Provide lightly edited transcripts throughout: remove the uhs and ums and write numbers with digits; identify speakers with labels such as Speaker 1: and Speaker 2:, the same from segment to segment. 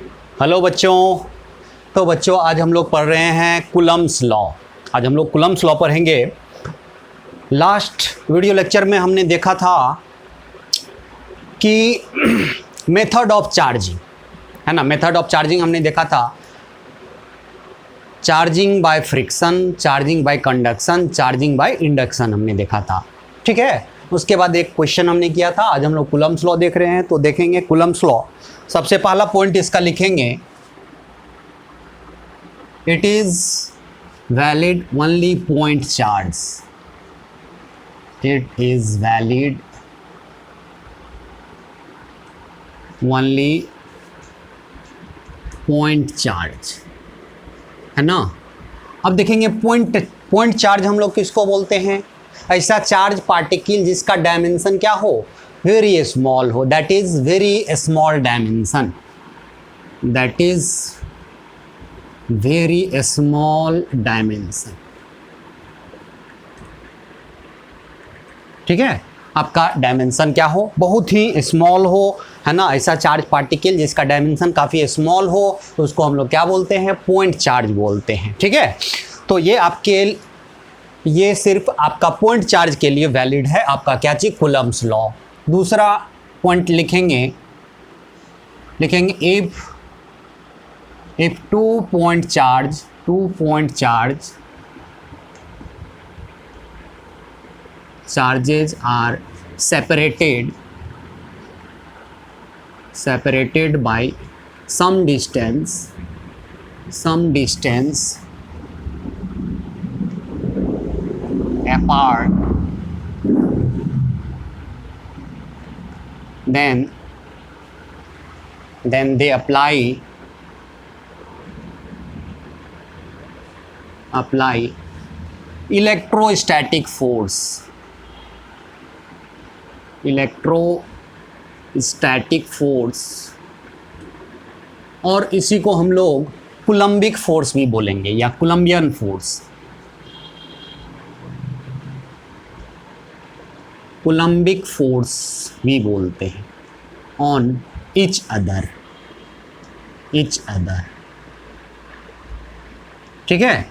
Speaker 1: Hello बच्चों। तो बच्चों आज हम लोग पढ़ रहे हैं कूलम्ब्स लॉ। आज हम लोग कूलम्ब्स लॉ पढ़ेंगे। लास्ट वीडियो लेक्चर में हमने देखा था कि मेथड ऑफ चार्जिंग है ना, मेथड ऑफ चार्जिंग हमने देखा था। Charging by friction, charging by conduction, charging by induction हमने देखा था। ठीक है, उसके बाद एक क्वेश्चन हमने किया था। आज हम लोग कूलम्ब्स लॉ देख रहे हैं, तो देखेंगे कूलम्ब्स लॉ। सबसे पहला पॉइंट इसका लिखेंगे, it is valid only point charge. It is valid only point charge, है ना। अब देखेंगे पॉइंट चार्ज हम लोग किसको बोलते हैं? ऐसा चार्ज पार्टिकल जिसका डायमेंशन क्या हो, वेरी स्मॉल हो, that is very small dimension, that is very small dimension. ठीक है, आपका डायमेंशन क्या हो, बहुत ही स्मॉल हो, है ना। ऐसा चार्ज पार्टिकल जिसका डायमेंशन काफ़ी स्मॉल हो तो उसको हम लोग क्या बोलते हैं? पॉइंट चार्ज बोलते हैं। ठीक है, तो ये सिर्फ आपका पॉइंट चार्ज के लिए वैलिड है, आपका क्या चीज? Coulomb's law. दूसरा पॉइंट लिखेंगे if two point charge charges are separated by some distance apart, then they apply electrostatic force, और इसी को हम लोग कूलम्बिक फोर्स भी बोलेंगे या कूलम्बियन फोर्स। कूलम्बिक फोर्स भी बोलते हैं ऑन इच अदर। ठीक है,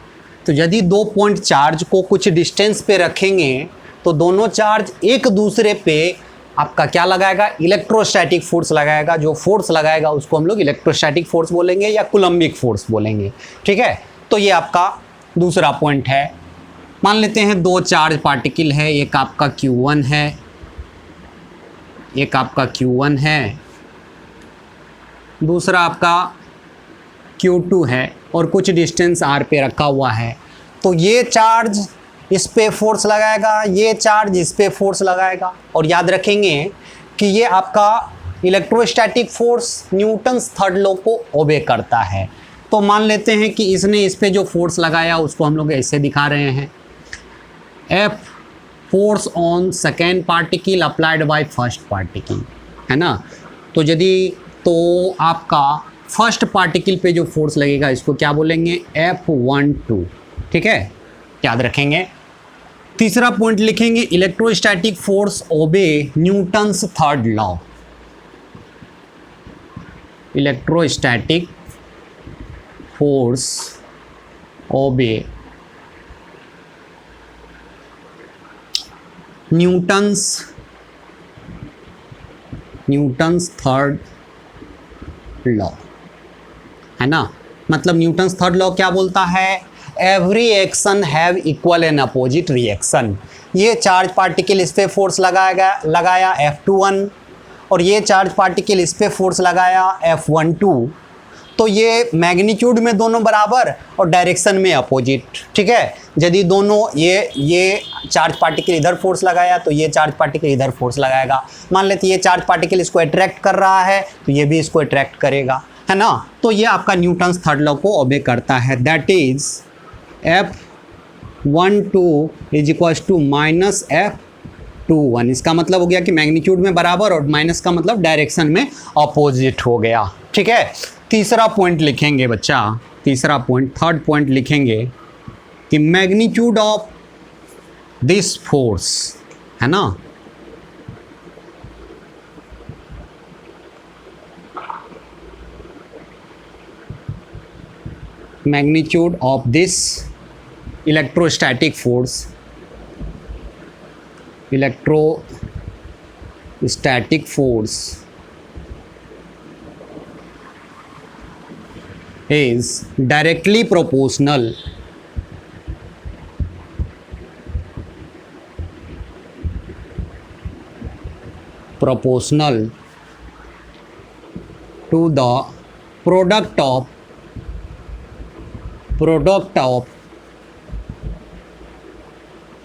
Speaker 1: तो यदि दो पॉइंट चार्ज को कुछ डिस्टेंस पे रखेंगे तो दोनों चार्ज एक दूसरे पे आपका क्या लगाएगा? इलेक्ट्रोस्टैटिक फोर्स लगाएगा। जो फोर्स लगाएगा उसको हम लोग इलेक्ट्रोस्टैटिक फोर्स बोलेंगे या कूलम्बिक फोर्स बोलेंगे। ठीक है, तो ये आपका दूसरा पॉइंट है। मान लेते हैं दो चार्ज पार्टिकल है, एक आपका Q1 है, दूसरा आपका Q2 है, और कुछ डिस्टेंस r पे रखा हुआ है। तो ये चार्ज इस पे फोर्स लगाएगा, ये चार्ज इस पे फोर्स लगाएगा। और याद रखेंगे कि ये आपका electrostatic force Newton's third law को ओबे करता है। तो मान लेते हैं कि इसने इस पे जो फोर्स लगाया उसको हम लोग ऐसे दिखा रहे हैं, F force on second particle applied by first particle, है ना। तो आपका फर्स्ट पार्टिकल पे जो फोर्स लगेगा इसको क्या बोलेंगे? F12। ठीक है, याद रखेंगे। तीसरा पॉइंट लिखेंगे, electrostatic force obey Newton's third law. Electrostatic force obey Newton's third law, है ना। मतलब न्यूटन्स थर्ड लॉ क्या बोलता है? Every action have equal and opposite reaction. ये चार्ज पार्टिकल इस पे फोर्स लगाया F21, और ये चार्ज पार्टिकल इस पे फोर्स लगाया F12। तो ये मैग्नीट्यूड में दोनों बराबर और डायरेक्शन में अपोजिट। ठीक है, यदि दोनों ये चार्ज पार्टिकल इधर फोर्स लगाया तो ये चार्ज पार्टिकल इधर फोर्स लगाएगा। मान लेते ये चार्ज पार्टिकल इसको अट्रैक्ट कर रहा है तो ये भी इसको अट्रैक्ट करेगा, है ना। तो ये आपका न्यूटन्स थर्ड लॉ को ओबे करता है। That is F12 is equals to minus F21। इसका मतलब हो गया कि मैग्नीट्यूड में बराबर और माइनस का मतलब डायरेक्शन में अपोजिट हो गया। ठीक है, तीसरा पॉइंट लिखेंगे बच्चा, थर्ड पॉइंट लिखेंगे कि मैग्नीट्यूड ऑफ दिस फोर्स, है ना, magnitude of this electrostatic force is directly proportional to the product of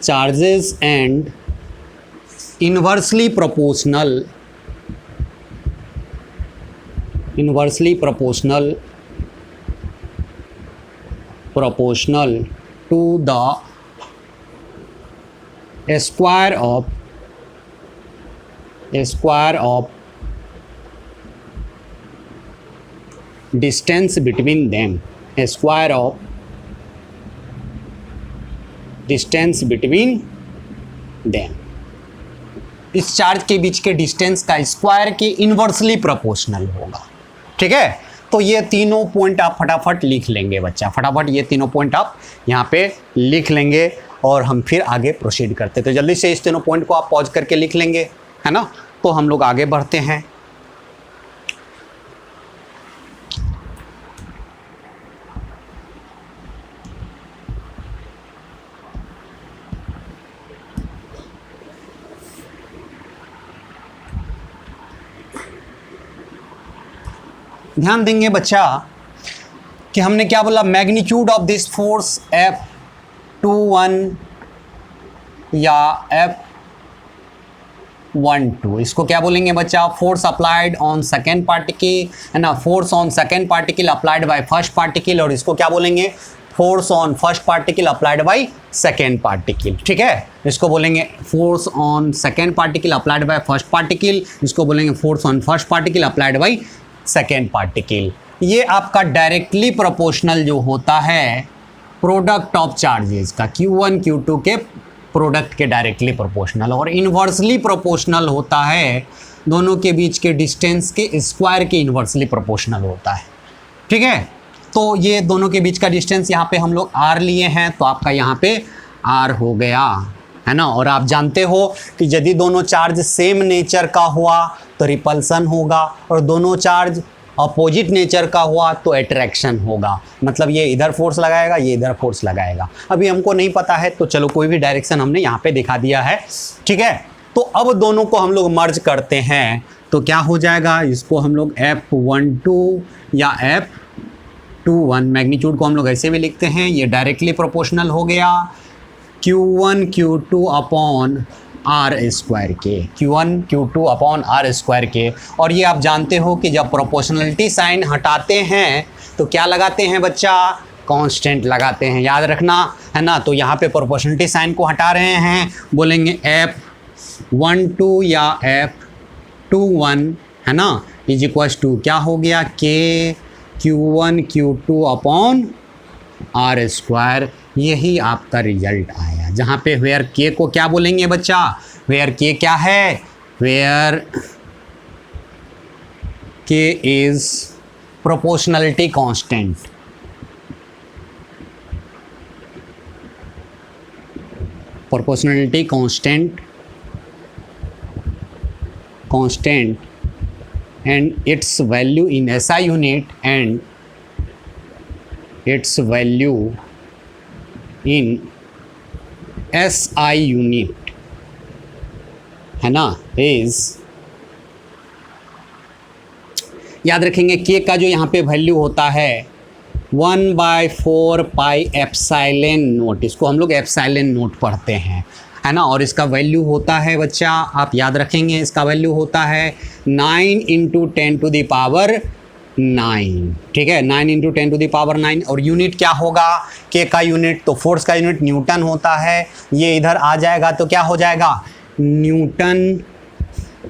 Speaker 1: charges and inversely proportional to the square of distance between them, इस चार्ज के बीच के distance का square के inversely proportional होगा। ठीक है, तो ये तीनों पॉइंट आप फटाफट लिख लेंगे बच्चा, फटाफट ये तीनों पॉइंट आप यहाँ पे लिख लेंगे और हम फिर आगे प्रोसीड करते। तो जल्दी से इस तीनों पॉइंट को आप पॉज करके लिख लेंगे, है ना। तो हम लोग आगे बढ़ते हैं। ध्यान देंगे बच्चा कि हमने क्या बोला, magnitude of this force F21 या F12, इसको क्या बोलेंगे बच्चा, force applied on second particle, है ना, force on second particle applied by first particle, और इसको क्या बोलेंगे, force on first particle applied by second particle. ठीक है, इसको बोलेंगे force on second particle applied by first particle, इसको बोलेंगे force on first particle applied by second particle. ये आपका डायरेक्टली प्रोपोर्शनल जो होता है प्रोडक्ट ऑफ चार्जेस का, Q1 Q2 के प्रोडक्ट के डायरेक्टली प्रोपोर्शनल, और इन्वर्सली प्रोपोर्शनल होता है दोनों के बीच के डिस्टेंस के स्क्वायर के इन्वर्सली प्रोपोर्शनल होता है। ठीक है, तो ये दोनों के बीच का डिस्टेंस यहाँ पे हम लोग R लिए हैं, तो आपका यहाँ पे R हो गया, है ना। और आप जानते हो कि यदि दोनों चार्ज सेम नेचर का हुआ तो रिपल्सन होगा, और दोनों चार्ज अपोजिट नेचर का हुआ तो अट्रैक्शन होगा। मतलब ये इधर फोर्स लगाएगा, ये इधर फोर्स लगाएगा। अभी हमको नहीं पता है तो चलो कोई भी डायरेक्शन हमने यहाँ पे दिखा दिया है। ठीक है, तो अब दोनों को हम लोग मर्ज करते हैं तो क्या हो जाएगा, इसको हम लोग F12 या F21, मैग्नीट्यूड को हम लोग ऐसे भी लिखते हैं, ये डायरेक्टली प्रोपोर्शनल हो गया Q1 Q2 upon R square के, Q1 Q2 upon R square के। और ये आप जानते हो कि जब प्रोपोर्शनलिटी साइन हटाते हैं तो क्या लगाते हैं बच्चा, कांस्टेंट लगाते हैं, याद रखना, है ना। तो यहाँ पे प्रोपोर्शनलिटी साइन को हटा रहे हैं, बोलेंगे F12 या F21, है ना, इज इक्वल्स टू क्या हो गया, K Q1 Q2 upon R square. यही आपका रिजल्ट आया, जहाँ पे वेयर के को क्या बोलेंगे बच्चा, वेयर के क्या है, वेयर के is proportionality constant, proportionality constant and it's value in SI unit and its value in SI unit, है ना, इज, याद रखेंगे के का जो यहाँ पे वैल्यू होता है 1/4 पाई एप्साइलन नोट, इसको हम लोग एप्साइलन नोट पढ़ते हैं, है ना। और इसका वैल्यू होता है बच्चा, आप याद रखेंगे, इसका वैल्यू होता है 9 × 10⁻⁹। ठीक है, 9 × 10⁻⁹। और यूनिट क्या होगा, के का यूनिट, तो फोर्स का यूनिट न्यूटन होता है, ये इधर आ जाएगा तो क्या हो जाएगा, न्यूटन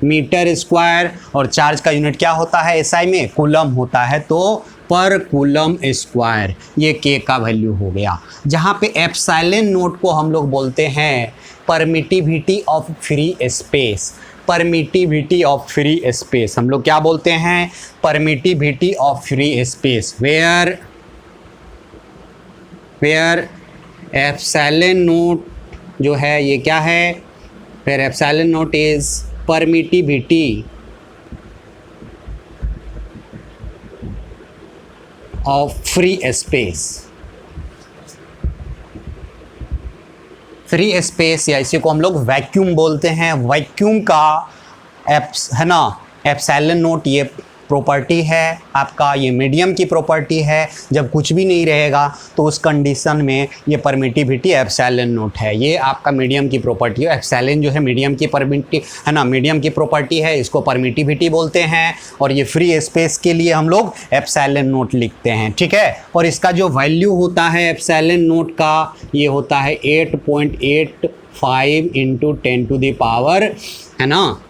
Speaker 1: मीटर स्क्वायर। और चार्ज का यूनिट क्या होता है SI में, कूलम होता है, तो पर कूलम स्क्वायर, ये के का वैल्यू हो गया। जहाँ पे एप्सिलॉन नोट को हम लोग बोलते हैं permittivity of free space, permittivity of free space, हम लोग क्या बोलते हैं, permittivity of free space, where where epsilon naught जो है ये क्या है, where epsilon naught is permittivity of free space. Free space या इसी को हम लोग वैक्यूम बोलते हैं। वैक्यूम का है ना एप्सिलॉन नोट ये प्रॉपर्टी है आपका, ये मीडियम की प्रॉपर्टी है। जब कुछ भी नहीं रहेगा तो उस कंडीशन में ये परमिटिविटी एप्सिलॉन नोट है, ये आपका मीडियम की प्रॉपर्टी है। एप्सिलॉन जो है मीडियम की परमिटी है ना, मीडियम की प्रॉपर्टी है, इसको परमिटिविटी बोलते हैं। और ये फ्री स्पेस के लिए हम लोग एप्सिलॉन नोट लिखते हैं, ठीक है। और इसका जो वैल्यू होता है एप्सिलॉन नोट का, ये होता है 8.85 इंटू 10⁻, है ना,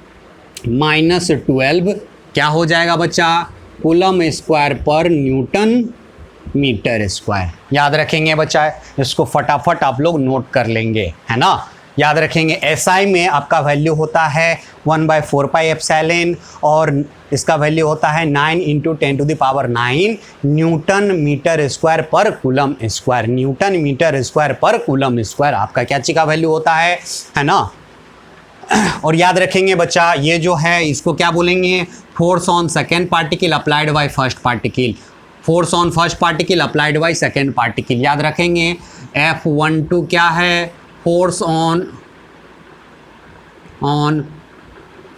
Speaker 1: -12 क्या हो जाएगा बच्चा, कूलम स्क्वायर पर न्यूटन मीटर स्क्वायर। याद रखेंगे बच्चा, इसको फटाफट आप लोग नोट कर लेंगे, है ना। याद रखेंगे एसआई में आपका वैल्यू होता है 1/4 पाई एप्सिलॉन और इसका वैल्यू होता है 9 into 10⁹ newton metre square per coulomb square. Newton metre square per coulomb square आपका क्या चीज़ का वैल्यू होता है ना। और याद रखेंगे बच्चा ये जो है इसको क्या बोलेंगे, force on second particle applied by first particle. Force on first particle applied by second particle. याद रखेंगे F12 क्या है, force on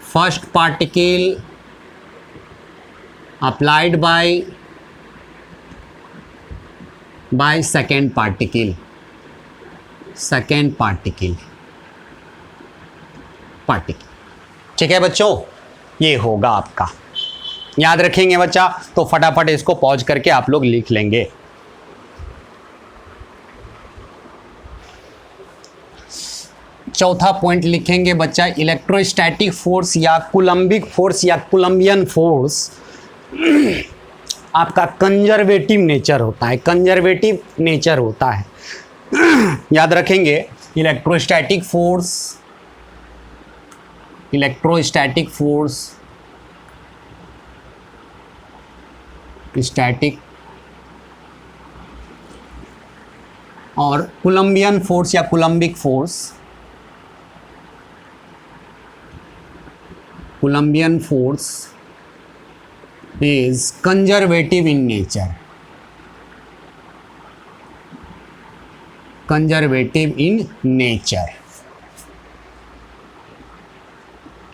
Speaker 1: first particle applied by second particle ठीक है बच्चों, ये होगा आपका। याद रखेंगे बच्चा, तो फटाफट इसको पॉज करके आप लोग लिख लेंगे। चौथा पॉइंट लिखेंगे बच्चा, इलेक्ट्रोस्टैटिक फोर्स या कूलम्बिक फोर्स या कूलम्बियन फोर्स आपका कंजर्वेटिव नेचर होता है, कंजर्वेटिव नेचर होता है। याद रखेंगे इलेक्ट्रोस्टैटिक फोर्स स्टैटिक और कूलम्बियन फोर्स या Coulombic force is conservative in nature,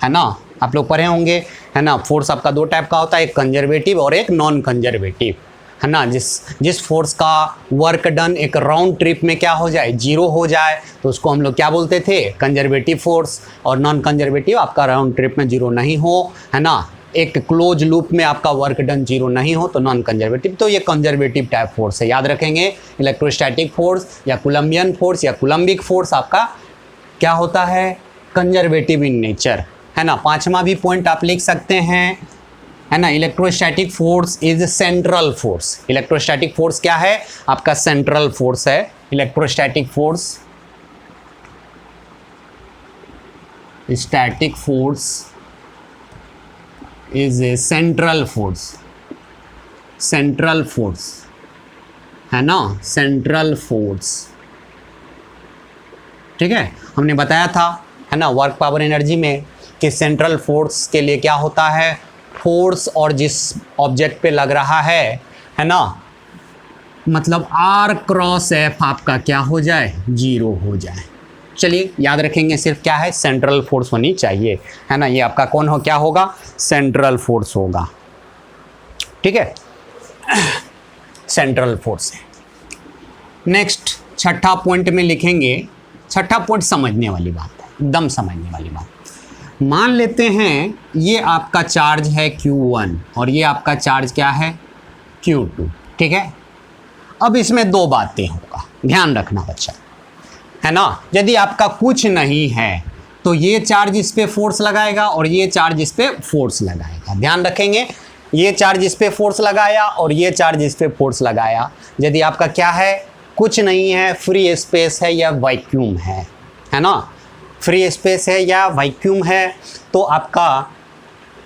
Speaker 1: है ना। आप लोग पढ़े होंगे, है ना। फोर्स आपका दो टाइप का होता है, एक कंजर्वेटिव और एक नॉन कंजर्वेटिव, है ना। जिस फोर्स का वर्क डन एक राउंड ट्रिप में क्या हो जाए, 0 हो जाए, तो उसको हम लोग क्या बोलते थे, कंजर्वेटिव फोर्स। और नॉन कंजर्वेटिव आपका राउंड ट्रिप में 0 नहीं हो, है ना, एक क्लोज लूप में आपका वर्क डन 0 नहीं हो, तो नॉन कंजर्वेटिव। तो ये कंजर्वेटिव टाइप फोर्स है। याद रखेंगे इलेक्ट्रोस्टैटिक फोर्स या कूलम्बियन फोर्स या कूलम्बिक फोर्स आपका क्या होता है, कंजर्वेटिव इन नेचर, है ना। पांचवा भी पॉइंट आप लिख सकते हैं, है ना। Electrostatic force is central force. Electrostatic force क्या है, आपका सेंट्रल फोर्स है। Electrostatic force is a central force, है ना, सेंट्रल फोर्स, ठीक है। हमने बताया था, है ना, वर्क पावर एनर्जी में कि सेंट्रल फोर्स के लिए क्या होता है, फोर्स और जिस ऑब्जेक्ट पे लग रहा है ना, मतलब R×F आपका क्या हो जाए, 0 हो जाए। चलिए याद रखेंगे सिर्फ क्या है, सेंट्रल फोर्स होनी चाहिए, है ना। ये आपका कौन हो, क्या होगा, सेंट्रल फोर्स होगा, ठीक है, सेंट्रल फोर्स है। नेक्स्ट छठा पॉइंट में लिखेंगे, छठा पॉइंट समझने वाली बात है, एकदम समझने वाली बात। मान लेते हैं ये आपका चार्ज है Q1 और ये आपका चार्ज क्या है, Q2, ठीक है। अब इसमें दो बातें होगा, ध्यान रखना बच्चा, है ना। यदि आपका कुछ नहीं है तो ये चार्ज इस पे फोर्स लगाएगा और ये चार्ज इस पे फोर्स लगाएगा। ध्यान रखेंगे, ये चार्ज इस पे फोर्स लगाया और ये चार्ज इस पे फोर्स लगाया। यदि आपका क्या है, कुछ नहीं है, फ्री स्पेस है या वैक्यूम है ना, फ्री स्पेस है या वैक्यूम है, तो आपका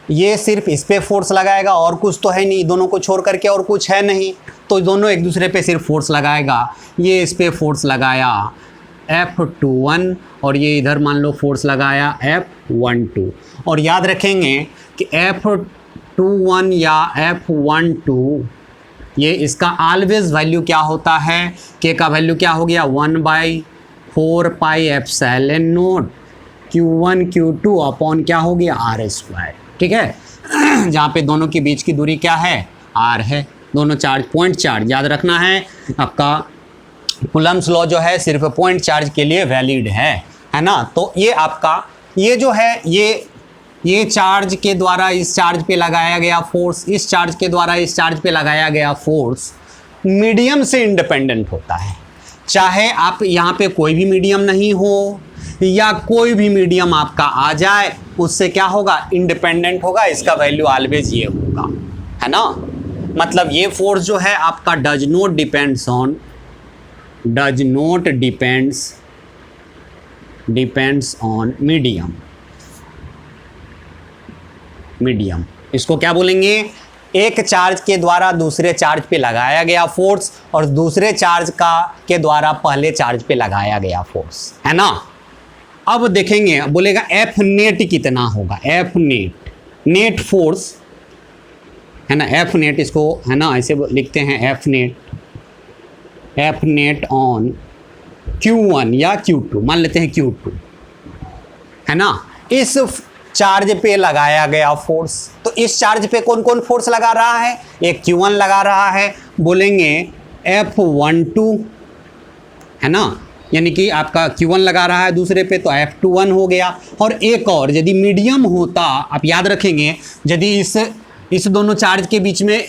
Speaker 1: ये सिर्फ इस पे फोर्स लगाएगा और कुछ तो है नहीं, दोनों को छोड़ करके और कुछ है नहीं, तो दोनों एक दूसरे पे सिर्फ फोर्स लगाएगा। ये इस पे फोर्स लगाया F21 और ये इधर मान लो फोर्स लगाया F12। और याद रखेंगे कि F21 या F12 ये इसका ऑलवेज वैल्यू क्या होता है, के का वैल्यू क्या हो गया 1/4 pi epsilon not Q1 Q2 upon क्या हो गया R²। ठीक है जहाँ पे दोनों के बीच की दूरी क्या है R है, दोनों चार्ज पॉइंट चार्ज याद रखना है। आपका कूलम्ब्स लॉ जो है सिर्फ पॉइंट चार्ज के लिए वैलिड है ना। तो ये आपका ये जो है ये चार्ज के द्वारा इस चार्ज पे लगाया गया फोर्स, इस चार्ज के द्वारा इस चार्ज पे लगाया गया फोर्स मीडियम से इंडिपेंडेंट होता है। चाहे आप यहाँ पे कोई भी मीडियम नहीं हो या कोई भी मीडियम आपका आ जाए, उससे क्या होगा इंडिपेंडेंट होगा, इसका वैल्यू ऑलवेज ये होगा, है ना। मतलब ये फोर्स जो है आपका does not depends on medium. इसको क्या बोलेंगे, एक चार्ज के द्वारा दूसरे चार्ज पे लगाया गया फोर्स और दूसरे चार्ज के द्वारा पहले चार्ज पे लगाया गया फोर्स, है ना। अब देखेंगे बोलेगा एफ नेट कितना होगा, एफ नेट फोर्स है ना, एफ नेट इसको है ना ऐसे लिखते हैं एफ नेट ऑन Q1 या Q2, मान लेते हैं Q2 है ना। इस चार्ज पे लगाया गया फोर्स, तो इस चार्ज पे कौन कौन फोर्स लगा रहा है, एक Q1 लगा रहा है, बोलेंगे F12 है ना, यानी कि आपका Q1 लगा रहा है दूसरे पे तो F21 हो गया। और एक और यदि मीडियम होता, आप याद रखेंगे यदि इस दोनों चार्ज के बीच में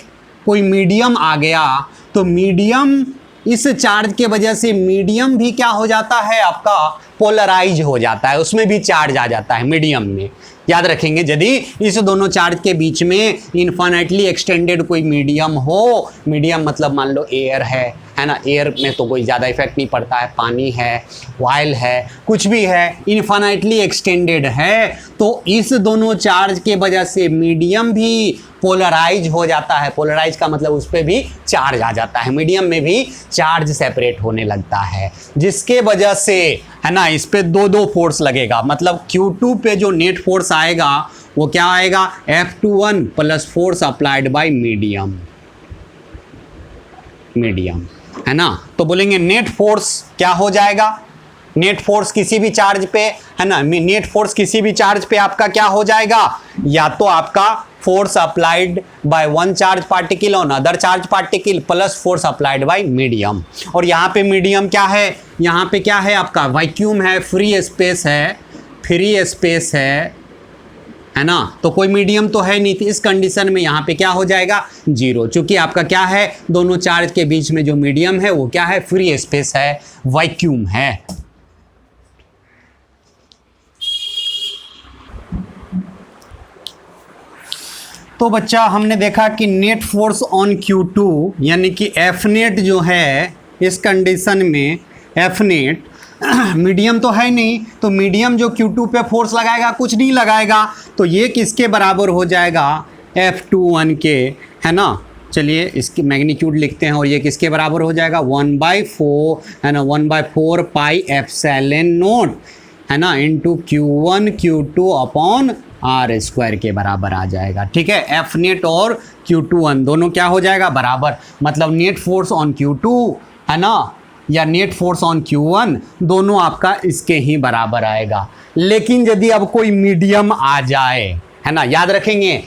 Speaker 1: कोई मीडियम आ गया तो मीडियम इस चार्ज के वजह से मीडियम भी क्या हो जाता है आपका पोलराइज हो जाता है, उसमें भी चार्ज आ जाता है मीडियम में। याद रखेंगे यदि इस दोनों चार्ज के बीच में इन्फिनिटली एक्सटेंडेड कोई मीडियम हो, मीडियम मतलब मान लो एयर है ना, एयर में तो कोई ज़्यादा इफेक्ट नहीं पड़ता है, पानी है, ऑयल है, कुछ भी है, इन्फिनिटली एक्सटेंडेड है, तो इस दोनों चार्ज के वजह से मीडियम भी पोलराइज हो जाता है। पोलराइज का मतलब उस पर भी चार्ज आ जाता है, मीडियम में भी चार्ज सेपरेट होने लगता है, जिसके वजह से है ना इस पे दो फोर्स लगेगा। मतलब Q2 पे जो नेट फोर्स आएगा वो क्या आएगा F21 plus force applied by medium है ना। तो बोलेंगे नेट फोर्स क्या हो जाएगा, नेट फोर्स किसी भी चार्ज पे है ना, नेट फोर्स किसी भी चार्ज पे आपका क्या हो जाएगा, या तो आपका force applied by one charge particle on other charge particle plus force applied by medium. और यहाँ पे मीडियम क्या है, यहाँ पे क्या है आपका वैक्यूम है, फ्री स्पेस है ना, तो कोई मीडियम तो है नहीं, तो इस कंडीशन में यहाँ पे क्या हो जाएगा 0, चूंकि आपका क्या है दोनों चार्ज के बीच में जो मीडियम है वो क्या है फ्री स्पेस है, वैक्यूम है। तो बच्चा हमने देखा कि नेट फोर्स ऑन Q2 यानी कि F नेट जो है इस कंडीशन में F नेट मीडियम तो है नहीं, तो मीडियम जो Q2 पे फोर्स लगाएगा कुछ नहीं लगाएगा, तो ये किसके बराबर हो जाएगा F21 के, है ना। चलिए इसकी मैग्नीट्यूड लिखते हैं, और ये किसके बराबर हो जाएगा 1/4 है ना, 1/4 पाई एप्सिलॉन नॉट है ना into Q1 Q2 upon R² के बराबर आ जाएगा। ठीक है, F नेट और Q21 दोनों क्या हो जाएगा बराबर, मतलब नेट फोर्स ऑन Q2 है ना या नेट फोर्स ऑन Q1 दोनों आपका इसके ही बराबर आएगा। लेकिन यदि अब कोई मीडियम आ जाए है ना, याद रखेंगे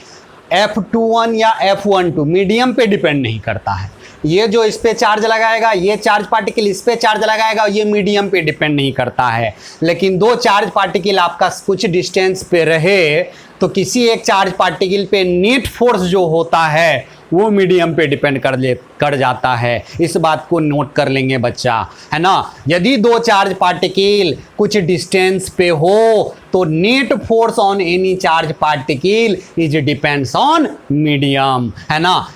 Speaker 1: F21 या F12 मीडियम पे डिपेंड नहीं करता है, ये जो इस पे चार्ज लगाएगा, ये चार्ज पार्टिकल इस पे चार्ज लगाएगा, ये मीडियम पे डिपेंड नहीं करता है। लेकिन दो चार्ज पार्टिकल आपका कुछ डिस्टेंस पे रहे तो किसी एक चार्ज पार्टिकल पे नेट फोर्स जो होता है वो मीडियम पे डिपेंड कर जाता है। इस बात को नोट कर लेंगे बच्चा, है ना। यदि दो चार्ज पार्टिकल कुछ डिस्टेंस पे हो तो net force on any charge particle is depends on medium, है ना।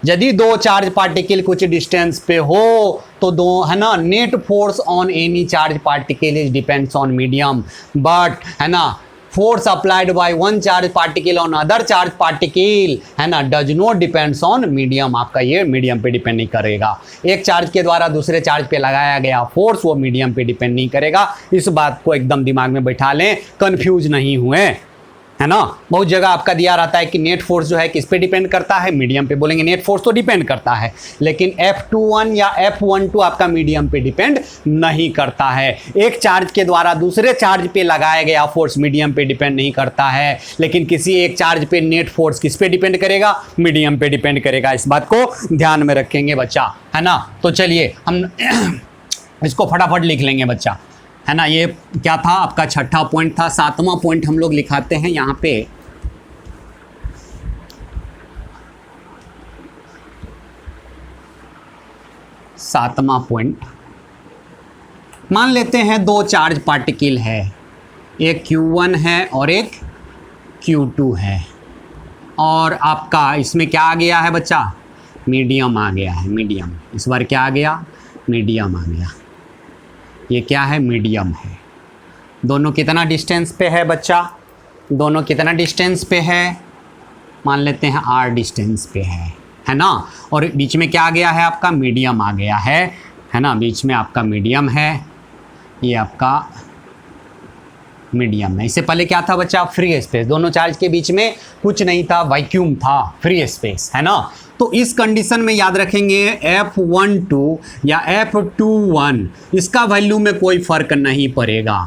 Speaker 1: यदि दो चार्ज पार्टिकल कुछ डिस्टेंस पे हो तो दो है ना net force on any charge particle is depends on medium, but है ना force applied by one charge particle on other charge particle, है ना, does not depends on medium. आपका ये मीडियम पे डिपेंड नहीं करेगा। एक चार्ज के द्वारा दूसरे चार्ज पे लगाया गया फोर्स वो मीडियम पे डिपेंड नहीं करेगा। इस बात को एकदम दिमाग में बैठा लें, कंफ्यूज नहीं हुए, है ना। बहुत जगह आपका दिया रहता है कि नेट फोर्स जो है किस पे डिपेंड करता है, मीडियम पे। बोलेंगे नेट फोर्स तो डिपेंड करता है, लेकिन F21 या F12 आपका मीडियम पे डिपेंड नहीं करता है। एक चार्ज के द्वारा दूसरे चार्ज पे लगाया गया फोर्स मीडियम पे डिपेंड नहीं करता है, लेकिन किसी एक चार्ज पे नेट फोर्स किस पे डिपेंड करेगा, मीडियम पे डिपेंड करेगा। इस बात को ध्यान में रखेंगे बच्चा, है ना। तो चलिए हम इसको फटाफट लिख लेंगे बच्चा, है ना। ये क्या था आपका छठा पॉइंट था। सातवां पॉइंट हम लोग लिखाते हैं यहाँ पे। सातवां पॉइंट, मान लेते हैं दो चार्ज पार्टिकल है, एक Q1 है और एक Q2 है, और आपका इसमें क्या आ गया है बच्चा, मीडियम आ गया है। मीडियम, इस बार क्या आ गया, मीडियम आ गया। ये क्या है, मीडियम है। दोनों कितना डिस्टेंस पे है बच्चा, दोनों कितना डिस्टेंस पे है, मान लेते हैं R डिस्टेंस पे है ना। और बीच में क्या आ गया है आपका, मीडियम आ गया है ना। बीच में आपका मीडियम है, ये आपका मीडियम है। इससे पहले क्या था बच्चा, फ्री स्पेस। दोनों चार्ज के बीच में कुछ नहीं था, वैक्यूम था, फ्री स्पेस, है ना। तो इस कंडीशन में याद रखेंगे F12 या F21 इसका वैल्यू में कोई फ़र्क नहीं पड़ेगा।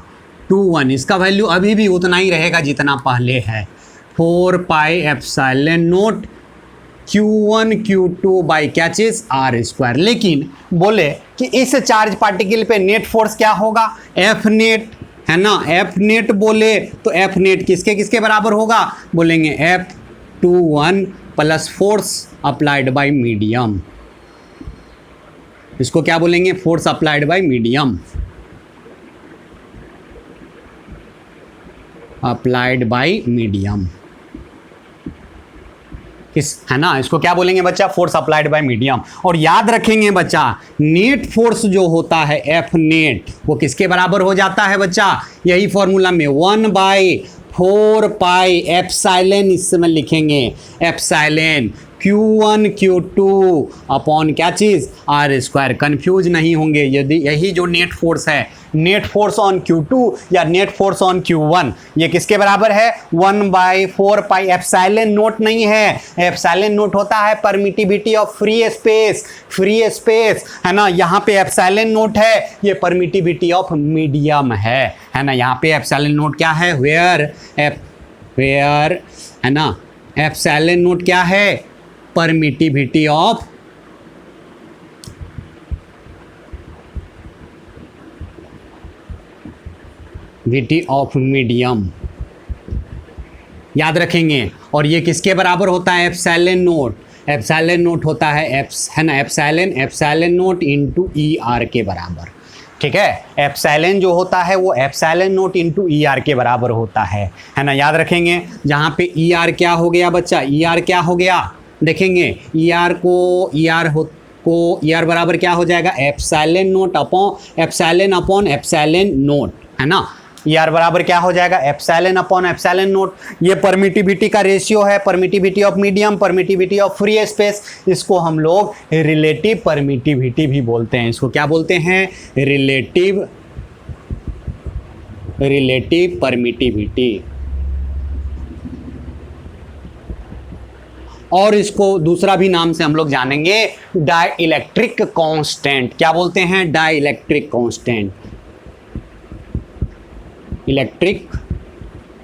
Speaker 1: 21 इसका वैल्यू अभी भी उतना ही रहेगा जितना पहले है, 4 pi epsilon not Q1 Q2 by क्या चीज़, R²। लेकिन बोले कि इस चार्ज पार्टिकल पे नेट फोर्स क्या होगा, F नेट, है ना। F नेट बोले तो F नेट किसके किसके बराबर होगा, बोलेंगे F21 plus force applied by medium. इसको क्या बोलेंगे, force applied by medium, applied by medium किस, है ना। इसको क्या बोलेंगे बच्चा, फोर्स अप्लाइड बाय मीडियम। और याद रखेंगे बच्चा, नेट फोर्स जो होता है F नेट वो किसके बराबर हो जाता है बच्चा, यही फॉर्मूला में 1/4 पाई एप्सिलॉन, इसमें लिखेंगे एप्सिलॉन Q1 Q2 अपॉन क्या चीज़, R²। कन्फ्यूज नहीं होंगे। यदि यही जो नेट फोर्स है, नेट फोर्स ऑन Q2 या नेट फोर्स ऑन Q1, ये किसके बराबर है, 1/4 पाई एप्सिलॉन नोट नहीं है। एप्सिलॉन नोट होता है permittivity of free space, free space, है ना। यहाँ पे एप्सिलॉन नोट है, ये परमिटिविटी ऑफ मीडियम है ना। यहाँ पे एप्सिलॉन नोट क्या है, वेयर, है ना। एप्सिलॉन नोट क्या है, परमिटिविटी ऑफ मीडियम, याद रखेंगे। और ये किसके बराबर होता है, एप्सिलॉन नोट। एप्सिलॉन नोट होता है है ना, एप्सिलॉन नोट इंटू ER के बराबर, ठीक है। एप्सिलॉन जो होता है वो एप्सिलॉन नोट इंटू ER के बराबर होता है ना। याद रखेंगे, जहाँ पे ER क्या हो गया बच्चा, ER क्या हो गया, देखेंगे ER को ER बराबर क्या हो जाएगा, epsilon naught upon epsilon note, है ना। ER बराबर क्या हो जाएगा, एप्सिलॉन अपॉन एप्सिलॉन नोट। ये परमिटिविटी का रेशियो है, permittivity of medium, permittivity of free space. इसको हम लोग रिलेटिव परमिटिविटी भी बोलते हैं। इसको क्या बोलते हैं, रिलेटिव परमिटिविटी। और इसको दूसरा भी नाम से हम लोग जानेंगे, डाइलेक्ट्रिक कांस्टेंट। क्या बोलते हैं, डाइलेक्ट्रिक कांस्टेंट, इलेक्ट्रिक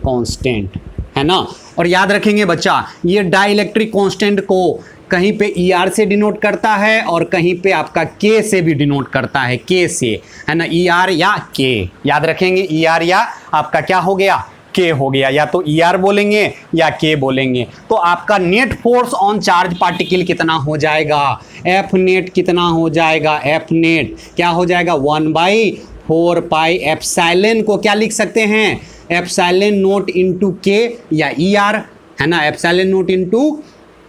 Speaker 1: कांस्टेंट, है ना। और याद रखेंगे बच्चा, ये डाइलेक्ट्रिक कांस्टेंट को कहीं पे ER से डिनोट करता है और कहीं पे आपका K से भी डिनोट करता है, K से, है ना। ER या K, याद रखेंगे, ER या आपका क्या हो गया, K हो गया। या तो ER बोलेंगे या K बोलेंगे। तो आपका net force on charge particle कितना हो जाएगा, F नेट कितना हो जाएगा, F नेट क्या हो जाएगा, 1/4 पाई एप्सिलॉन को क्या लिख सकते हैं, एप्सिलॉन नोट इंटू K या ER, है ना। एप्सिलॉन नोट इंटू,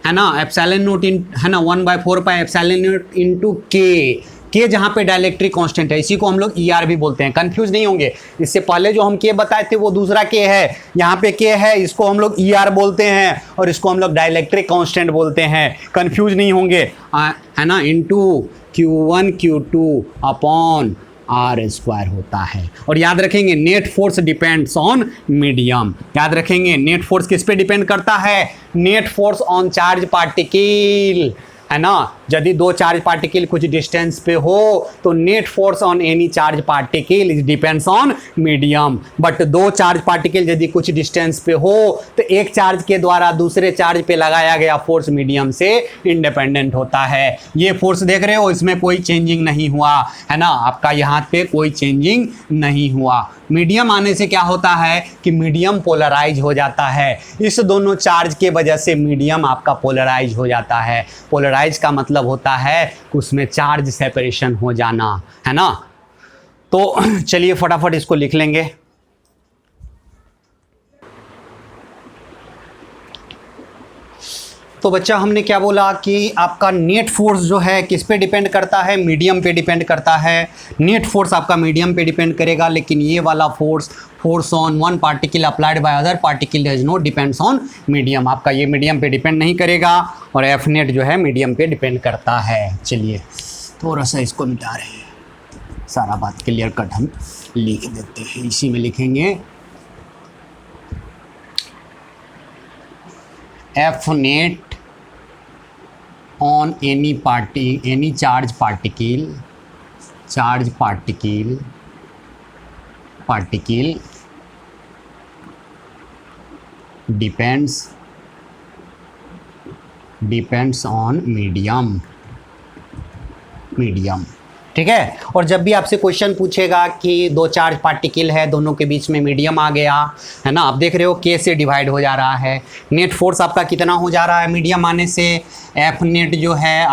Speaker 1: है ना, एप्सिलॉन नोट इन, है ना, 1/4 pi epsilon note into K के जहाँ पे डाइलेक्ट्रिक कांस्टेंट है इसी को हम लोग ER भी बोलते हैं, कंफ्यूज नहीं होंगे। इससे पहले जो हम के बताए थे वो दूसरा के है, यहाँ पे के है, इसको हम लोग ER बोलते हैं और इसको हम लोग डाइलेक्ट्रिक कांस्टेंट बोलते हैं, कंफ्यूज नहीं होंगे, है ना। Into Q1 Q2 upon R² होता है। और याद रखेंगे net force depends on medium, याद रखेंगे नेट फोर्स किस पे डिपेंड करता है, net force on charge particle, है ना। यदि दो चार्ज पार्टिकल कुछ डिस्टेंस पे हो तो net force on any charge particle is depends on medium, but दो चार्ज पार्टिकल यदि कुछ डिस्टेंस पे हो तो एक चार्ज के द्वारा दूसरे चार्ज पे लगाया गया फोर्स मीडियम से इंडिपेंडेंट होता है। ये फोर्स देख रहे हो, इसमें कोई चेंजिंग नहीं हुआ, है ना, आपका यहाँ पे कोई चेंजिंग नहीं हुआ। मीडियम आने से क्या होता है कि मीडियम पोलराइज हो जाता है, इस दोनों चार्ज के वजह से मीडियम आपका पोलराइज हो जाता है। पोलराइज का मतलब होता है कि उसमें चार्ज सेपरेशन हो जाना, है ना। तो चलिए फटाफट इसको लिख लेंगे। तो बच्चा हमने क्या बोला कि आपका नेट फोर्स जो है किस पे डिपेंड करता है, मीडियम पे डिपेंड करता है। नेट फोर्स आपका मीडियम पे डिपेंड करेगा, लेकिन ये वाला force on one particle applied by other particle does not depends on medium, आपका ये मीडियम पे डिपेंड नहीं करेगा और एफ नेट जो है मीडियम पे डिपेंड करता है। चलिए थोड़ा सा इसको मिटा रहे हैं, सारा बात क्लियर कट हम लिख देते हैं, इसी में लिखेंगे F net on any charge particle depends on medium, ठीक है। और जब भी आपसे क्वेश्चन पूछेगा कि दो चार्ज पार्टिकल है, दोनों के बीच में मीडियम आ गया, है ना, आप देख रहे हो के से डिवाइड हो जा रहा है, नेट फोर्स आपका कितना हो जा रहा है मीडियम आने से, एफ नेट जो है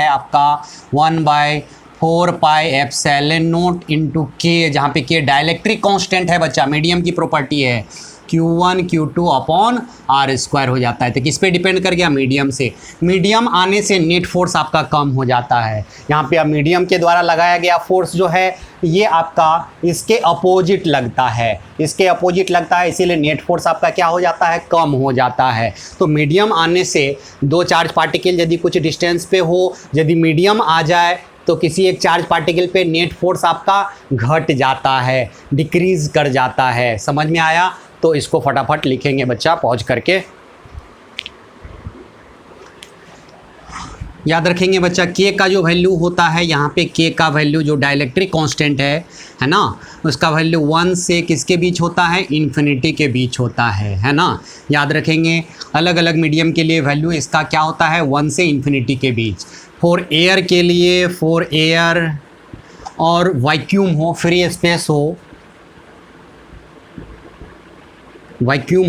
Speaker 1: आपका 1/4 पाई एप्सिलॉन नॉट इंटू के, जहाँ पे के डाइलेक्ट्रिक कांस्टेंट है बच्चा, मीडियम की प्रॉपर्टी है, Q1 Q2 अपॉन R² हो जाता है। तो किस पे डिपेंड कर गया, मीडियम से। मीडियम आने से नेट फोर्स आपका कम हो जाता है, यहाँ पे अब मीडियम के द्वारा लगाया गया फोर्स जो है ये आपका इसके अपोजिट लगता है, इसीलिए नेट फोर्स आपका क्या हो जाता है, कम हो जाता है। तो मीडियम आने से दो चार्ज पार्टिकल यदि कुछ डिस्टेंस पे हो, यदि मीडियम आ जाए तो किसी एक चार्ज पार्टिकल पे नेट फोर्स आपका घट जाता है, डिक्रीज कर जाता है। समझ में आया? तो इसको फटाफट लिखेंगे बच्चा पॉज करके। याद रखेंगे बच्चा के का जो वैल्यू होता है, यहाँ पे के का वैल्यू जो डाइलेक्ट्रिक कांस्टेंट है ना, उसका वैल्यू 1 से किसके बीच होता है, इन्फिनिटी के बीच होता है ना। याद रखेंगे अलग अलग मीडियम के लिए वैल्यू इसका क्या होता है, 1 से इन्फिनिटी के बीच। फॉर एयर के लिए, फॉर एयर और वैक्यूम हो, फ्री स्पेस हो, वैक्यूम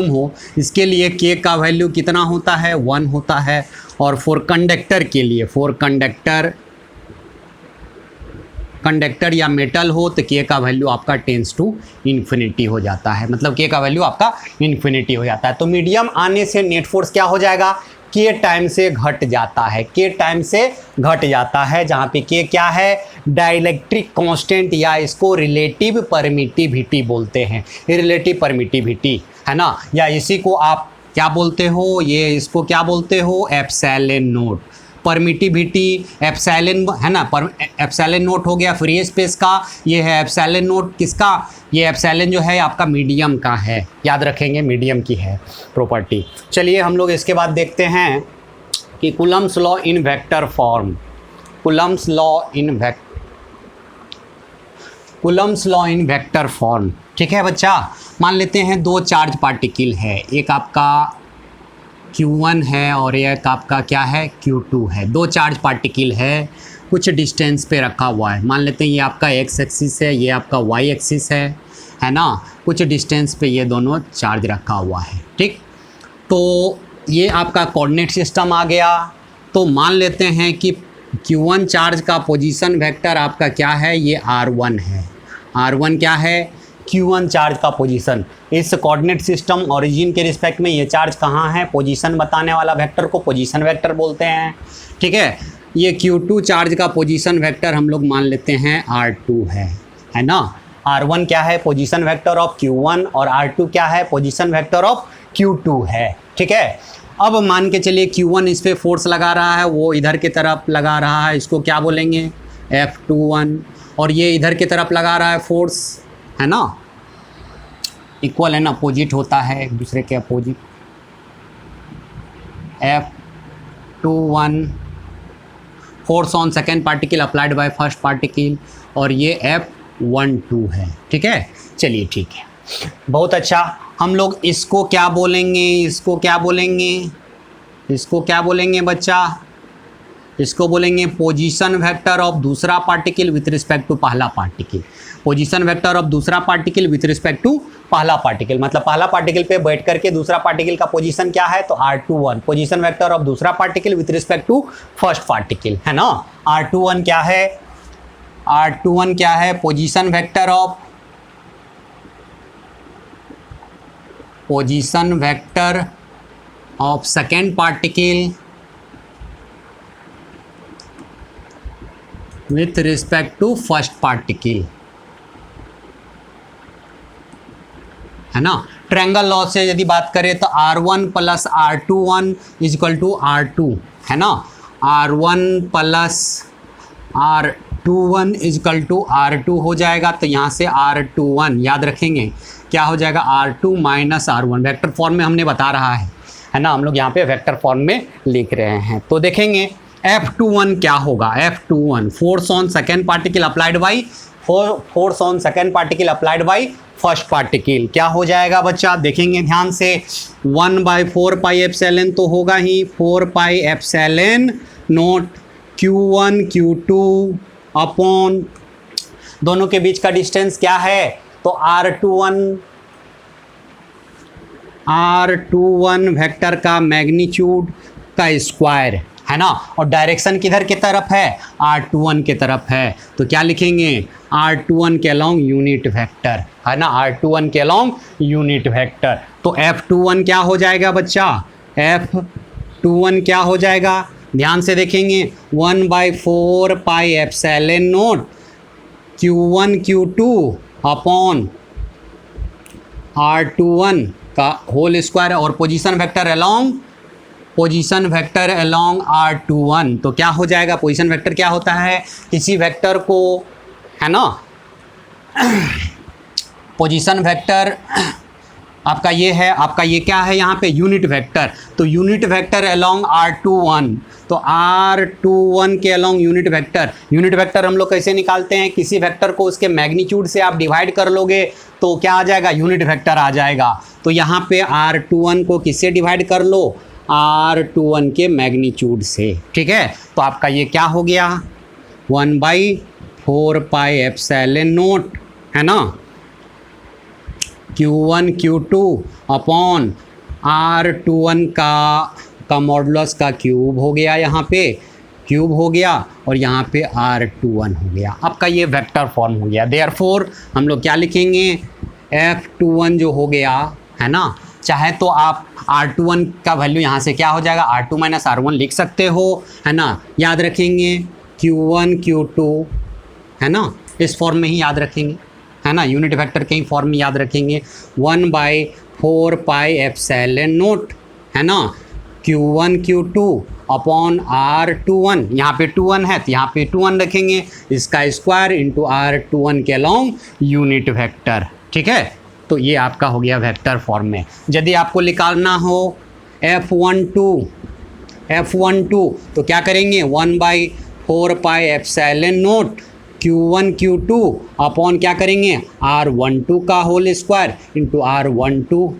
Speaker 1: हो, इसके लिए के का वैल्यू कितना होता है, 1 होता है। और फॉर कंडक्टर के लिए, फॉर कंडक्टर या मेटल हो तो के का वैल्यू आपका टेंस टू इन्फिनिटी हो जाता है, मतलब के का वैल्यू आपका इन्फिनिटी हो जाता है। तो मीडियम आने से नेट फोर्स क्या हो जाएगा, के टाइम से घट जाता है, जहाँ पे के क्या है, डाइलेक्ट्रिक कांस्टेंट या इसको रिलेटिव परमिटिविटी बोलते हैं, रिलेटिव परमिटिविटी, है ना, या इसी को आप क्या बोलते हो, ये इसको क्या बोलते हो, एप्सिलॉन नोट। परमिटिविटी एप्सिलॉन है ना, एप्सिलॉन नोट हो गया फ्री स्पेस का, ये है एप्सिलॉन नोट किसका, ये एप्सिलॉन जो है आपका मीडियम का है, याद रखेंगे मीडियम की है प्रॉपर्टी। चलिए हम लोग इसके बाद देखते हैं कि Coulomb's law in vector form, Coulomb's law in vector form, ठीक है बच्चा। मान लेते हैं दो चार्ज पार्टिकल है, एक आपका Q1 है और एक आपका क्या है, Q2 है। दो चार्ज पार्टिकल है, कुछ डिस्टेंस पे रखा हुआ है, मान लेते हैं ये आपका x एक्सिस है, ये आपका y एक्सिस है ना, कुछ डिस्टेंस पे ये दोनों चार्ज रखा हुआ है, ठीक। तो ये आपका कोऑर्डिनेट सिस्टम आ गया। तो मान लेते हैं कि Q1 चार्ज का पोजीशन वेक्टर आपका क्या है, ये R1 है। R1 क्या है, Q1 चार्ज का पोजीशन। इस कोऑर्डिनेट सिस्टम ओरिजिन के रिस्पेक्ट में ये चार्ज कहाँ है, पोजीशन बताने वाला वेक्टर को पोजीशन वेक्टर बोलते हैं। ठीक है, ये Q2 चार्ज का पोजीशन वेक्टर हम लोग मान लेते हैं R2 है ना। R1 क्या है, पोजीशन वेक्टर ऑफ Q1 और R2 क्या है, पोजीशन वेक्टर ऑफ Q2 है। ठीक है, अब मान के चलिए Q1 इस पर फोर्स लगा रहा है, वो इधर की तरफ लगा रहा है, इसको क्या बोलेंगे F21, और ये इधर की तरफ लगा रहा है फोर्स, है ना, इक्वल है ना, अपोजिट होता है एक दूसरे के opposite. F21 force on second particle applied by first particle, और ये F12 है। ठीक है, चलिए ठीक है, बहुत अच्छा। हम लोग इसको क्या बोलेंगे, इसको क्या बोलेंगे, इसको क्या बोलेंगे बच्चा, इसको बोलेंगे पोजीशन वेक्टर ऑफ दूसरा पार्टिकल विथ रिस्पेक्ट टू पहला पार्टिकल। पोजीशन वेक्टर ऑफ दूसरा पार्टिकल विथ रिस्पेक्ट टू पहला पार्टिकल, मतलब पहला पार्टिकल पे बैठ करके दूसरा पार्टिकल का पोजीशन क्या है, तो R21 पोजीशन वेक्टर ऑफ दूसरा particle with respect to first particle, है ना। R21 क्या है, R21 क्या है, position vector of, position vector of second particle with respect to first particle, है ना। ट्रायंगल लॉ से यदि बात करें तो R1 plus R21 is equal to R2, है ना। R1 plus R21 is equal to R2 हो जाएगा, तो यहाँ से R21 याद रखेंगे क्या हो जाएगा, R2 minus R1, vector form में हमने बता रहा है ना, हम लोग यहाँ पे वेक्टर फॉर्म में लिख रहे हैं। तो देखेंगे F21 क्या होगा, F21 force on second particle applied by force on second particle applied by first particle, क्या हो जाएगा बच्चा, देखेंगे ध्यान से, 1/4 पाई एप्सिलॉन तो होगा ही, 4 pi epsilon note Q1 Q2 upon दोनों के बीच का डिस्टेंस क्या है, तो R21 वेक्टर का मैग्नीट्यूड का स्क्वायर, है ना, और डायरेक्शन किधर की तरफ है, R21 की तरफ है, तो क्या लिखेंगे R21 के अलोंग यूनिट वेक्टर, है ना, R21 के अलोंग यूनिट वेक्टर। तो F21 क्या हो जाएगा बच्चा, F21 क्या हो जाएगा, ध्यान से देखेंगे, 1/4 pi epsilon note Q1 Q2 upon R21 का होल स्क्वायर, और position vector along, position vector along R21, तो क्या हो जाएगा, पोजीशन वेक्टर क्या होता है, किसी वेक्टर को, है ना, पोजीशन वेक्टर आपका ये है, आपका ये क्या है यहाँ पे यूनिट वेक्टर, तो यूनिट वेक्टर अलोंग R21, तो R21 के अलोंग यूनिट वेक्टर हम लोग कैसे निकालते हैं, किसी वेक्टर को उसके मैग्नीट्यूड से आप डिवाइड कर लोगे तो क्या आ जाएगा, यूनिट वेक्टर आ जाएगा। तो यहाँ पे R21 को किससे डिवाइड कर लो, R21 के मैग्नीट्यूड से। ठीक है, तो आपका ये क्या हो गया, 1/4 पाई एप्सिलॉन नोट, है ना, Q1 Q2 अपॉन R21 का मॉडुलस का क्यूब हो गया, यहाँ पे क्यूब हो गया, और यहाँ पे R21 हो गया, आपका ये वेक्टर फॉर्म हो गया। देयरफॉर हम लोग क्या लिखेंगे, F21 जो हो गया, है ना, चाहे तो आप R21 का वैल्यू यहाँ से क्या हो जाएगा, R2 माइनस R1 लिख सकते हो, है ना, याद रखेंगे Q1 Q2, है ना, इस फॉर्म में ही याद रखेंगे, है ना, यूनिट वेक्टर के ही फॉर्म में याद रखेंगे, 1/4 पाई एप्सिलॉन नोट, है ना, Q1 Q2 अपॉन R21, यहाँ पे 21 है तो यहाँ पे 21 रखेंगे, इसका स्क्वायर इंटू R21 के अलोंग यूनिट वेक्टर। ठीक है, तो ये आपका हो गया वेक्टर फॉर्म में। यदि आपको निकालना हो F12 तो क्या करेंगे, 1/4 pi epsilon note Q1 Q2 upon क्या करेंगे, R12 का होल स्क्वायर इंटू R12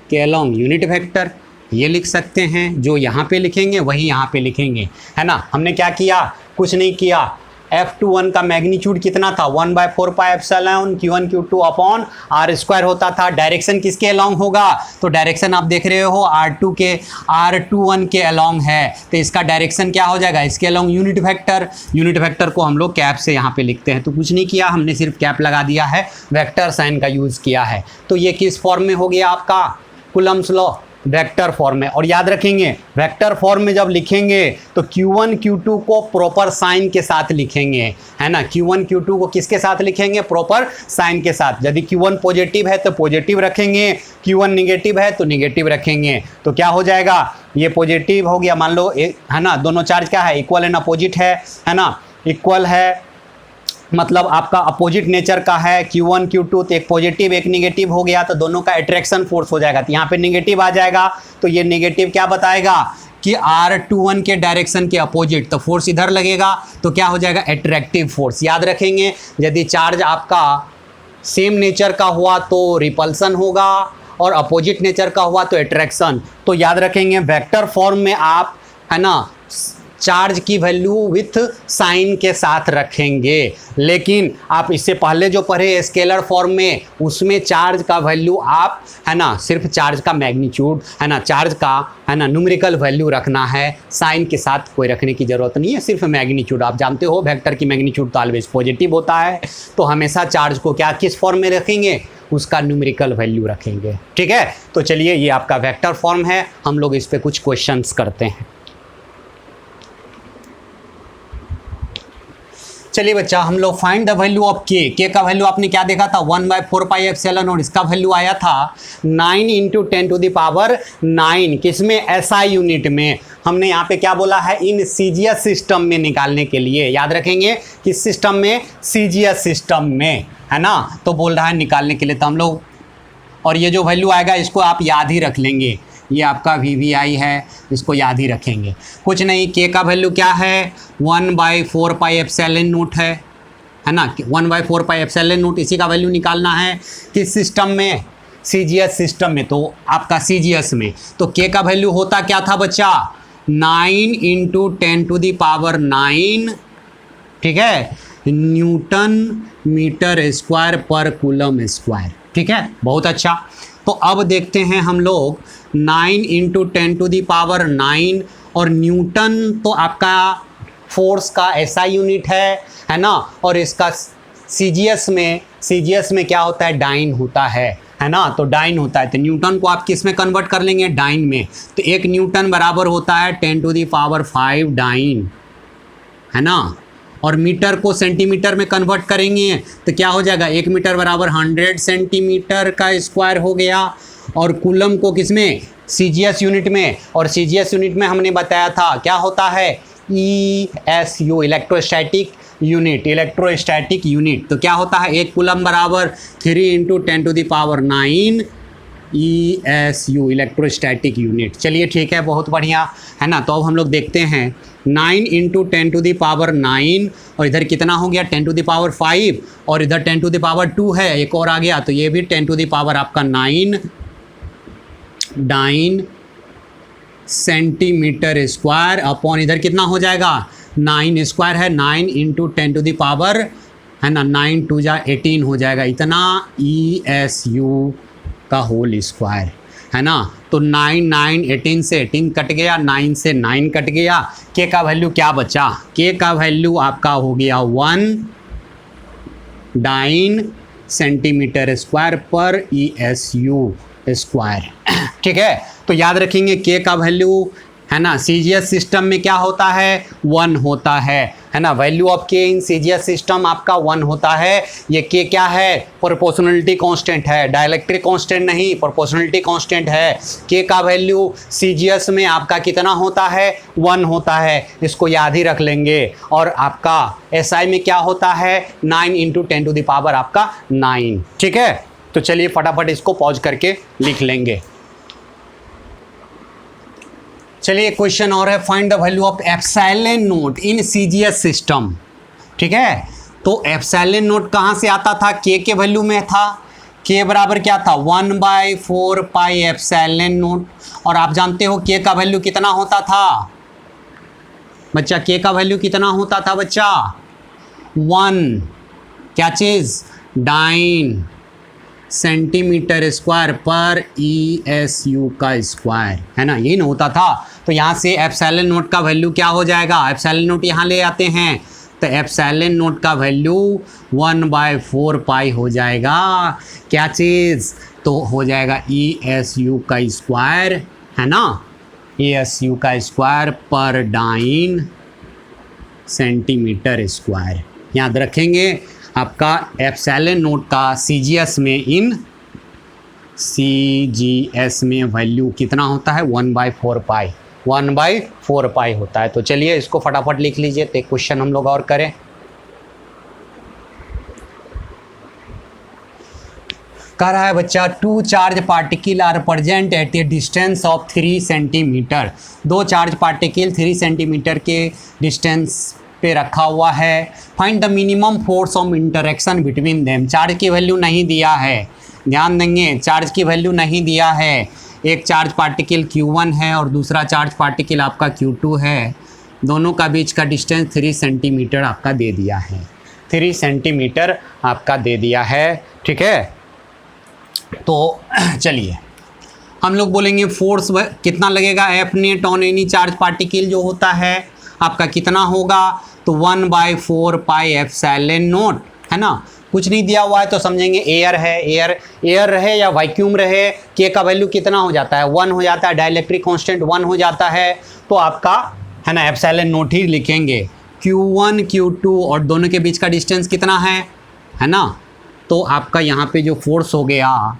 Speaker 1: के अलोंग यूनिट वेक्टर, ये लिख सकते हैं। जो यहाँ पे लिखेंगे वही यहाँ पे लिखेंगे, है ना। हमने क्या किया, कुछ नहीं किया, F21 का मैग्नीट्यूड कितना था 1/4πε Q1 Q2 upon are square होता था। डायरेक्शन किसके अलोंग होगा, तो डायरेक्शन आप देख रहे हो R21 के अलोंग है, तो इसका डायरेक्शन क्या हो जाएगा, इसके along unit vector. Unit vector को हम लोग कैप से यहाँ पे लिखते हैं, तो कुछ नहीं किया हमने, सिर्फ कैप लगा दिया है, वेक्टर साइन का यूज़ किया है। तो ये किस फॉर्म में हो गया आपका, कूलम्स लॉ, वेक्टर फॉर्म में। और याद रखेंगे वेक्टर फॉर्म में जब लिखेंगे तो Q1 Q2 को प्रॉपर साइन के साथ लिखेंगे, है ना। Q1 Q2 को किसके साथ लिखेंगे, प्रॉपर साइन के साथ। यदि Q1 पॉजिटिव है तो पॉजिटिव रखेंगे, Q1 निगेटिव है तो निगेटिव रखेंगे। तो क्या हो जाएगा, ये पॉजिटिव हो गया, मान लो है ना, दोनों चार्ज क्या है, इक्वल एंड अपोजिट है ना, इक्वल है मतलब आपका अपोजिट नेचर का है Q1 Q2, तो एक पॉजिटिव एक निगेटिव हो गया, तो दोनों का अट्रैक्शन फोर्स हो जाएगा। तो यहाँ पे निगेटिव आ जाएगा, तो ये निगेटिव क्या बताएगा कि R21 के डायरेक्शन के अपोजिट, तो फोर्स इधर लगेगा, तो क्या हो जाएगा, अट्रैक्टिव फोर्स। याद रखेंगे यदि चार्ज आपका सेम नेचर का हुआ तो रिपल्सन होगा, और अपोजिट नेचर का हुआ तो अट्रैक्शन। तो याद रखेंगे वेक्टर फॉर्म में आप, है ना, चार्ज की वैल्यू विथ साइन के साथ रखेंगे, लेकिन आप इससे पहले जो पढ़े स्केलर फॉर्म में, उसमें चार्ज का वैल्यू आप, है ना, सिर्फ चार्ज का मैग्नीट्यूड, है ना, चार्ज का, है ना, न्यूमेरिकल वैल्यू रखना है, साइन के साथ कोई रखने की ज़रूरत नहीं है, सिर्फ मैग्नीट्यूड। आप जानते हो वेक्टर की मैग्नीट्यूड तो ऑलवेज पॉजिटिव होता है, तो हमेशा चार्ज को क्या किस फॉर्म में रखेंगे, उसका न्यूमेरिकल वैल्यू रखेंगे। ठीक है, तो चलिए ये आपका वेक्टर फॉर्म है, हम लोग इस पर कुछ क्वेश्चंस करते हैं। चलिए बच्चा, हम लोग फाइंड द वैल्यू ऑफ के का वैल्यू आपने क्या देखा था 1/4πε, और इसका वैल्यू आया था 9 × 10⁹ किसमें, SI यूनिट में। हमने यहाँ पे क्या बोला है, इन सीजीएस सिस्टम में निकालने के लिए। याद रखेंगे किस सिस्टम में, सीजीएस सिस्टम में, है ना, तो बोल रहा है निकालने के लिए, तो हम लोग, और ये जो वैल्यू आएगा इसको आप याद ही रख लेंगे, ये आपका VVI है, इसको याद ही रखेंगे। कुछ नहीं, के का वैल्यू क्या है 1/4πε है ना, 1/4πε, इसी का वैल्यू निकालना है किस सिस्टम में, सीजीएस सिस्टम में। तो आपका सीजीएस में, तो के का वैल्यू होता क्या था बच्चा, 9 × 10⁹, ठीक है, Newton metre square per coulomb square. ठीक है, बहुत अच्छा। तो अब देखते हैं हम लोग 9 × 10⁹, और न्यूटन तो आपका फोर्स का SI यूनिट है ना, और इसका सीजीएस में क्या होता है, डाइन होता है ना, तो डाइन होता है। तो न्यूटन को आप किस में कन्वर्ट कर लेंगे, डाइन में। तो 1 न्यूटन बराबर होता है 10⁵ डाइन, है ना, और मीटर को सेंटीमीटर में कन्वर्ट करेंगे तो क्या हो जाएगा, 1 मीटर बराबर 100 सेंटीमीटर का स्क्वायर हो गया। और कूलम को किस में, सीजीएस यूनिट में, और सीजीएस यूनिट में हमने बताया था क्या होता है, ESU, इलेक्ट्रोस्टैटिक यूनिट। तो क्या होता है, 1 कूलम बराबर 3 × 10⁹ ESU, इलेक्ट्रोस्टैटिक यूनिट। चलिए ठीक है, बहुत बढ़िया, है ना। तो अब हम लोग देखते हैं 9 × 10⁹, और इधर कितना हो गया 10⁵, और इधर 10⁵ है, एक और आ गया, तो ये भी 10⁵ आपका 9 सेंटीमीटर स्क्वायर अपॉन इधर कितना हो जाएगा, 9 स्क्वायर है, 9 × 10⁵, है ना, 9 2 जा 18 हो जाएगा, इतना ESU का होल स्क्वायर, है ना। तो 9 9 18 से 18 कट गया, 9 से 9 कट गया, के का वैल्यू क्या बचा, के का वैल्यू आपका हो गया 1 सेंटीमीटर स्क्वायर पर ESU स्क्वायर। ठीक है, तो याद रखेंगे के का वैल्यू, है ना, सीजीएस सिस्टम में क्या होता है, 1 होता है ना। वैल्यू ऑफ के इन सीजीएस सिस्टम आपका 1 होता है। ये के क्या है, प्रोपोर्शनलिटी कांस्टेंट है, डाइलेक्ट्रिक कांस्टेंट नहीं, प्रोपोर्शनलिटी कांस्टेंट है। के का वैल्यू सीजीएस में आपका कितना होता है, 1 होता है, इसको याद ही रख लेंगे। और आपका एसआई में क्या होता है, 9 × 10⁵ आपका 9। ठीक है, तो चलिए फटाफट इसको पॉज करके लिख लेंगे। चलिए क्वेश्चन और है, find the value of epsilon note in CGS system. ठीक है, तो एप्सिलॉन नोट कहाँ से आता था, के वैल्यू में था। के बराबर क्या था, 1/4 एप्सिलॉन नोट। और आप जानते हो के का वैल्यू कितना होता था बच्चा, के का वैल्यू कितना होता था बच्चा, 1 क्या चीज़, डाइन सेंटीमीटर स्क्वायर पर ESU का स्क्वायर, है ना, यही ना होता था। तो यहाँ से एप्सिलॉन नोट का वैल्यू क्या हो जाएगा, एप्सिलॉन नोट यहाँ ले आते हैं, तो एप्सिलॉन नोट का वैल्यू 1/4 पाई हो जाएगा, क्या चीज़, तो हो जाएगा ESU का स्क्वायर, है ना, ESU का स्क्वायर पर डाइन सेंटीमीटर स्क्वायर। याद रखेंगे आपका एप्सिलॉन नोट का CGS में वैल्यू कितना होता है, 1/4 पाई, 1/4 पाई होता है। तो चलिए इसको फटाफट लिख लीजिए, तो एक क्वेश्चन हम लोग और करें। कह रहा है बच्चा 2 charge particle are present at a distance of 3 centimetre. 2 charge particle 3 centimetre के डिस्टेंस पे रखा हुआ है। Find the minimum force of interaction between them. Charge की वैल्यू नहीं दिया है, ध्यान देंगे, चार्ज की वैल्यू नहीं दिया है। एक चार्ज पार्टिकल Q1 है और दूसरा चार्ज पार्टिकल आपका Q2 है। दोनों का बीच का डिस्टेंस 3 सेंटीमीटर आपका दे दिया है, 3 सेंटीमीटर आपका दे दिया है, ठीक है। तो चलिए हम लोग बोलेंगे फोर्स कितना लगेगा, F net on any charge particle जो होता है आपका कितना होगा, तो 1/4 पाई एप्सिलॉन नोट, है ना। कुछ नहीं दिया हुआ है तो समझेंगे एयर है, एयर रहे या वैक्यूम रहे, के का वैल्यू कितना हो जाता है, 1 हो जाता है, डाइलेक्ट्रिक कांस्टेंट 1 हो जाता है, तो आपका, है ना, एप्सिलॉन नोट ही लिखेंगे। Q1 Q2 और दोनों के बीच का डिस्टेंस कितना है ना, तो आपका यहाँ पे जो फोर्स हो गया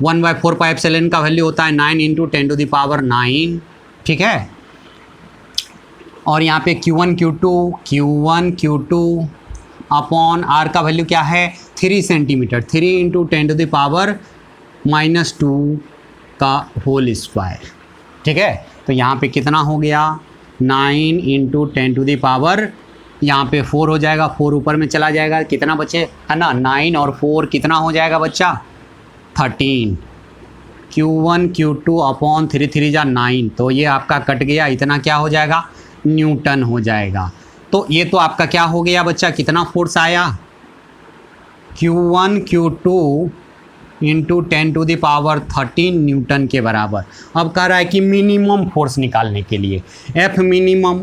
Speaker 1: 1/4 पाई एप्सिलॉन का वैल्यू होता है 9 × 10⁹, ठीक है। और यहाँ पे Q1 Q2 अपॉन R का वैल्यू क्या है, 3 सेंटीमीटर, 3 × 10⁻² का होल स्क्वायर, ठीक है। तो यहाँ पे कितना हो गया, 9 × 10⁻, यहाँ पे 4 हो जाएगा, 4 ऊपर में चला जाएगा, कितना बचे, है ना, 9 और 4 कितना हो जाएगा बच्चा, 13। Q1 Q2 अपॉन 3 3 जा 9, तो ये आपका कट गया, इतना क्या हो जाएगा, न्यूटन हो जाएगा। तो ये तो आपका क्या हो गया बच्चा, कितना फोर्स आया, Q1 Q2 × 10⁻13 न्यूटन के बराबर। अब कह रहा है कि मिनिमम फोर्स निकालने के लिए F मिनिमम,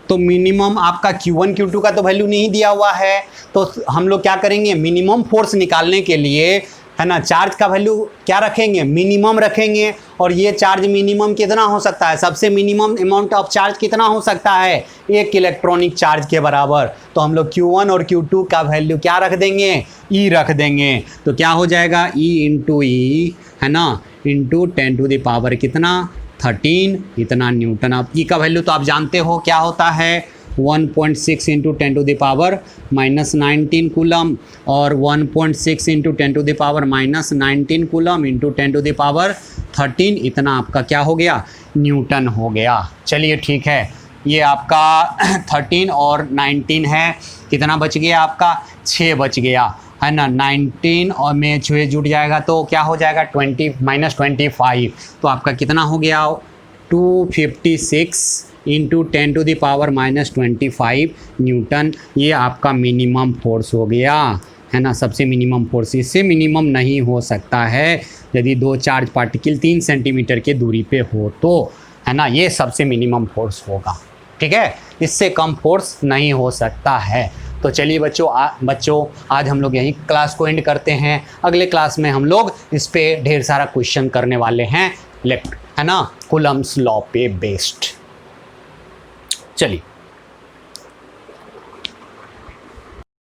Speaker 1: तो मिनिमम आपका Q1 Q2 का तो वैल्यू नहीं दिया हुआ है, तो हम लोग क्या करेंगे, मिनिमम फोर्स निकालने के लिए, है ना, चार्ज का वैल्यू क्या रखेंगे, मिनिमम रखेंगे। और ये चार्ज मिनिमम कितना हो सकता है, सबसे मिनिमम अमाउंट ऑफ चार्ज कितना हो सकता है, 1 इलेक्ट्रॉनिक चार्ज के बराबर। तो हम लोग Q1 और Q2 का वैल्यू क्या रख देंगे, E रख देंगे। तो क्या हो जाएगा, E × E, है ना, × 10⁻, कितना, 13, इतना न्यूटन। आप E का वैल्यू तो आप जानते हो क्या होता है, 1.6 × 10⁻⁻19 कूलम, और 1.6 × 10⁻⁻19 कूलम × 10⁻13, इतना आपका क्या हो गया, न्यूटन हो गया। चलिए ठीक है, ये आपका 13 और 19 है, कितना बच गया आपका, 6 बच गया, है ना। 19 और में 6 जुट जाएगा तो क्या हो जाएगा, 25, तो आपका कितना हो गया, 256 × 10⁻⁻25 न्यूटन। ये आपका मिनिमम फोर्स हो गया, है ना, सबसे मिनिमम फोर्स। इससे मिनिमम नहीं हो सकता है यदि 2 चार्ज पार्टिकल 3 सेंटीमीटर की दूरी पे हो तो, है ना, ये सबसे मिनिमम फोर्स होगा, ठीक है, इससे कम फोर्स नहीं हो सकता है। तो चलिए बच्चों आज हम लोग यहीं क्लास को एंड करते हैं। अगले क्लास में हम लोग इस पे ढेर सारा क्वेश्चन करने वाले हैं, है ना, कूलम्स लॉ पे बेस्ड। चलिए।